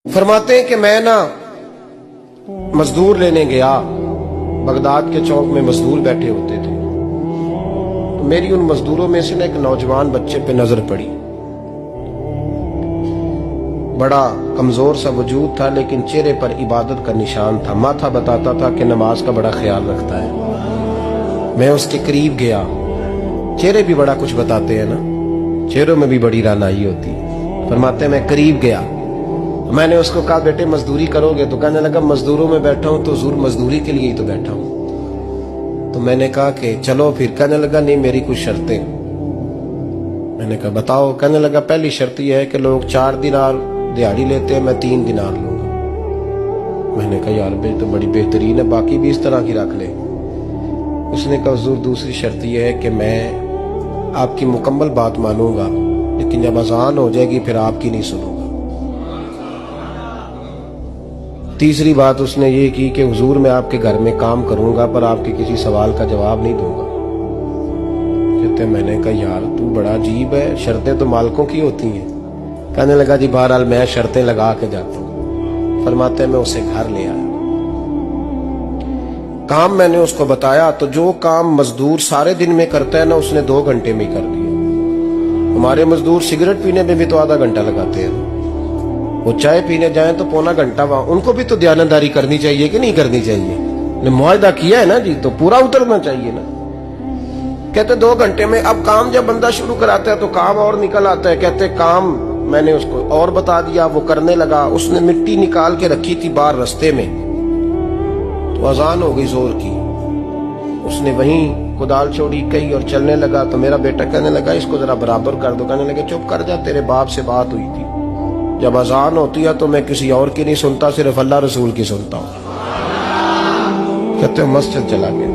फरमाते हैं कि मैं ना मजदूर लेने गया, बगदाद के चौक में मजदूर बैठे होते थे, तो मेरी उन मजदूरों में से ना एक नौजवान बच्चे पे नजर पड़ी। बड़ा कमजोर सा वजूद था, लेकिन चेहरे पर इबादत का निशान था। माथा बताता था कि नमाज का बड़ा ख्याल रखता है। मैं उसके करीब गया। चेहरे भी बड़ा कुछ बताते हैं ना, चेहरों में भी बड़ी रानाई होती है। फरमाते मैं करीब गया, मैंने उसको कहा बेटे मजदूरी करोगे? तो कहने लगा मजदूरों में बैठा हूं तो जरूर मजदूरी के लिए ही तो बैठा हूं। तो मैंने कहा कि चलो फिर। कहने लगा नहीं, मेरी कुछ शर्तें। मैंने कहा बताओ? कहने लगा पहली शर्त यह है कि लोग 4 दिनार दिहाड़ी लेते हैं, मैं 3 दिनार लूंगा। मैंने कहा यार भाई तो बड़ी बेहतरीन है, बाकी भी इस तरह की रख ले। उसने कहा हुजूर दूसरी शर्त यह है कि मैं आपकी मुकम्मल बात मानूंगा, लेकिन जब अजान हो जाएगी फिर आपकी नहीं सुनूंगा। तीसरी बात उसने ये की कि हुजूर मैं आपके घर में काम करूंगा पर आपके किसी सवाल का जवाब नहीं दूंगा। कहते मैंने कहा यार तू बड़ा अजीब है, शर्तें तो मालिकों की होती हैं। कहने लगा जी बहरहाल मैं शर्तें लगा के जाता हूं। फरमाते मैं उसे घर ले आया, काम मैंने उसको बताया, तो जो काम मजदूर सारे दिन में करता है ना उसने 2 घंटे में कर दिया। हमारे मजदूर सिगरेट पीने में भी तो आधा घंटा लगाते हैं, वो चाय पीने जाए तो पौना घंटा वहां। उनको भी तो दयानतदारी करनी चाहिए कि नहीं करनी चाहिए? ने मुआहदा किया है ना जी, तो पूरा उतरना चाहिए ना। कहते 2 घंटे में। अब काम जब बंदा शुरू कराता है तो काम और निकल आता है। कहते काम मैंने उसको और बता दिया, वो करने लगा। उसने मिट्टी निकाल के रखी थी बाहर रस्ते में, तो अजान हो गई जोर की। उसने वहीं कुदाल छोड़ी कही और चलने लगा। तो मेरा बेटा कहने लगा इसको जरा बराबर कर दो। कहने लगे चुप कर जा, तेरे बाप से बात हुई थी, जब अजान होती है तो मैं किसी और की नहीं सुनता, सिर्फ अल्लाह रसूल की सुनता हूँ। कहते हो मस्जिद चला गया,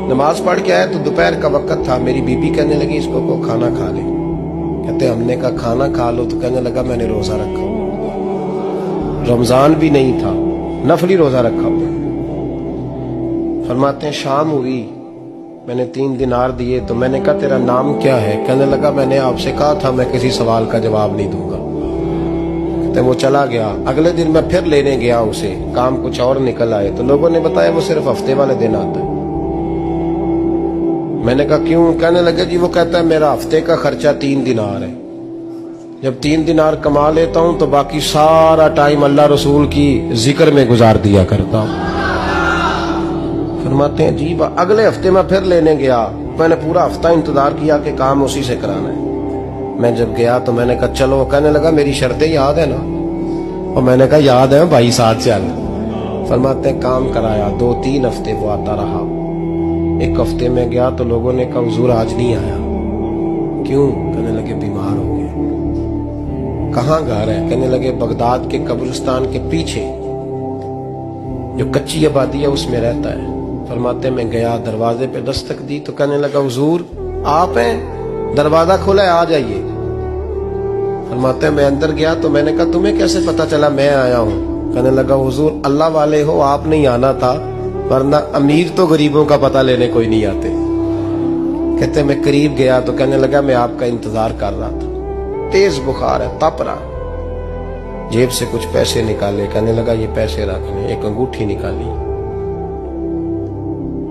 नमाज पढ़ के आया तो दोपहर का वक्त था। मेरी बीबी कहने लगी इसको को खाना खा ले। कहते हमने कहा खाना खा लो, तो कहने लगा मैंने रोजा रखा, रमजान भी नहीं था, नफली रोजा रखा हुआ। फरमाते हैं शाम हुई, मैंने 3 दिनार दिए, तो मैंने कहा तेरा नाम क्या है? कहने लगा मैंने आपसे कहा था मैं किसी सवाल का जवाब नहीं दूंगा। तो वो चला गया। अगले दिन मैं फिर लेने गया उसे, काम कुछ और निकल आए, तो लोगों ने बताया वो सिर्फ हफ्ते वाले दिन आता है। मैंने कहा क्यों? कहने लगे जी वो कहता है मेरा हफ्ते का खर्चा 3 दिनार है, जब 3 दिनार कमा लेता हूं तो बाकी सारा टाइम अल्लाह रसूल की जिक्र में गुजार दिया करता हूं। फरमाते हैं जी अगले हफ्ते मैं फिर लेने गया, मैंने पूरा हफ्ता इंतजार किया कि काम उसी से कराना है। मैं जब गया तो मैंने कहा चलो। कहने लगा मेरी शर्तें याद है ना? और मैंने कहा याद है भाई, साथ चल। फरमाते काम कराया, 2-3 हफ्ते वो आता रहा। 1 हफ्ते में गया तो लोगों ने कहा हुजूर आज नहीं आया। क्यों? कहने लगे बीमार हो गए। कहाँ घर है? कहने लगे बगदाद के कब्रिस्तान के पीछे जो कच्ची आबादी है उसमें रहता है। फरमाते मैं गया, दरवाजे पे दस्तक दी तो कहने लगा हुजूर आप हैं? दरवाजा खोला है, आ जाइए। फरमाते मैं अंदर गया तो मैंने कहा तुम्हें कैसे पता चला मैं आया हूँ? कहने लगा हुजूर अल्लाह वाले हो, आप नहीं आना था, वरना अमीर तो गरीबों का पता लेने कोई नहीं आते। कहते मैं करीब गया तो कहने लगा मैं आपका इंतजार कर रहा था, तेज बुखार है, तप रहा। जेब से कुछ पैसे निकाले, कहने लगा ये पैसे रख लें। एक अंगूठी निकाली,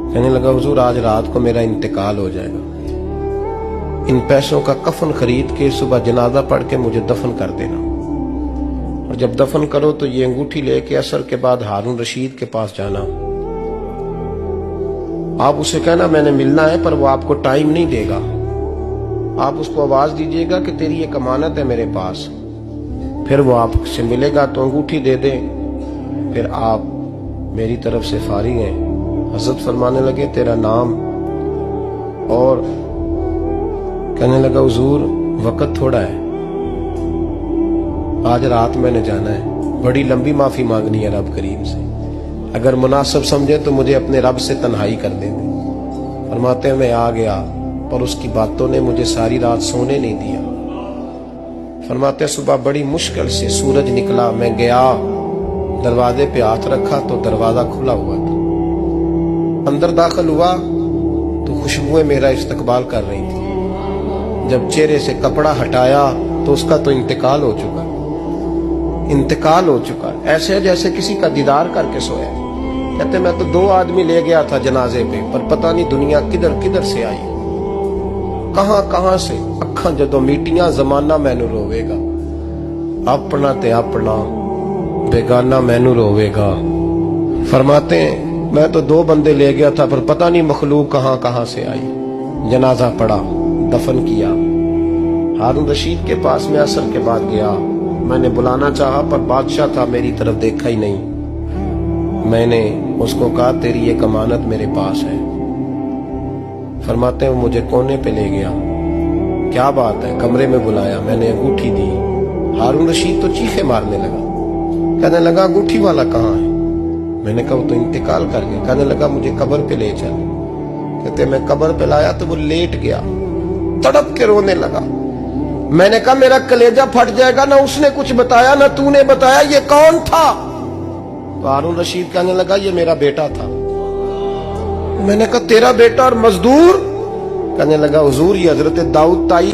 कहने लगा हुजूर आज रात को मेरा इंतकाल हो जाएगा, इन पैसों का कफन खरीद के सुबह जनाजा पढ़ के मुझे दफन कर देना, और जब दफन करो तो ये अंगूठी लेके असर के बाद हारून रशीद के पास जाना। आप उसे कहना मैंने मिलना है पर वो आपको टाइम नहीं देगा। आप उसको आवाज दीजिएगा कि तेरी एक अमानत है मेरे पास, फिर वो आपसे मिलेगा तो अंगूठी दे दे, फिर आप मेरी तरफ से फारिग हैं। हजरत फरमाने लगे तेरा नाम? और कहने लगा हुजूर वक्त थोड़ा है, आज रात मैंने जाना है, बड़ी लंबी माफी मांगनी है रब करीम से, अगर मुनासिब समझे तो मुझे अपने रब से तन्हाई कर दे। फरमाते मैं आ गया पर उसकी बातों ने मुझे सारी रात सोने नहीं दिया। फरमाते सुबह बड़ी मुश्किल से सूरज निकला, मैं गया दरवाजे पे हाथ रखा तो दरवाजा खुला हुआ था। अंदर दाखिल हुआ तो खुशबुएं मेरा इस्तकबाल कर रही थी। जब चेहरे से कपड़ा हटाया तो उसका तो इंतकाल हो चुका। इंतकाल हो चुका है, ऐसे है जैसे किसी का दीदार करके सोया। कहते मैं तो 2 आदमी ले गया था जनाजे पे, पर पता नहीं दुनिया किधर किधर से आई, कहां कहां से। अखां जदों मीटियां जमाना मैनू रोवेगा, अपना ते अपना बेगाना मैनू रोवेगा। फरमाते हैं मैं तो 2 बंदे ले गया था, पर पता नहीं मखलूक कहां कहां से आई। जनाजा पड़ा, दफन किया। हारून रशीद के पास में असर के बाद गया, मैंने बुलाना चाहा पर बादशाह था, मेरी तरफ देखा ही नहीं। मैंने उसको कहा तेरी एक अमानत मेरे पास है। फरमाते हैं वो मुझे कोने पे ले गया, क्या बात है, कमरे में बुलाया, मैंने अंगूठी दी। हारून रशीद तो चीखे मारने लगा, कहने लगा अंगूठी वाला कहाँ है? मैंने कहा वो तो इंतकाल कर गया। कहने लगा मुझे कब्र पे ले चल। कहते मैं कब्र पे लाया तो वो लेट गया, तड़प के रोने लगा। मैंने कहा मेरा कलेजा फट जाएगा, ना उसने कुछ बताया ना तूने बताया, ये कौन था? तो हारून रशीद कहने लगा ये मेरा बेटा था। मैंने कहा तेरा बेटा और मजदूर? कहने लगा हुजूर ये हजरत दाऊद ताई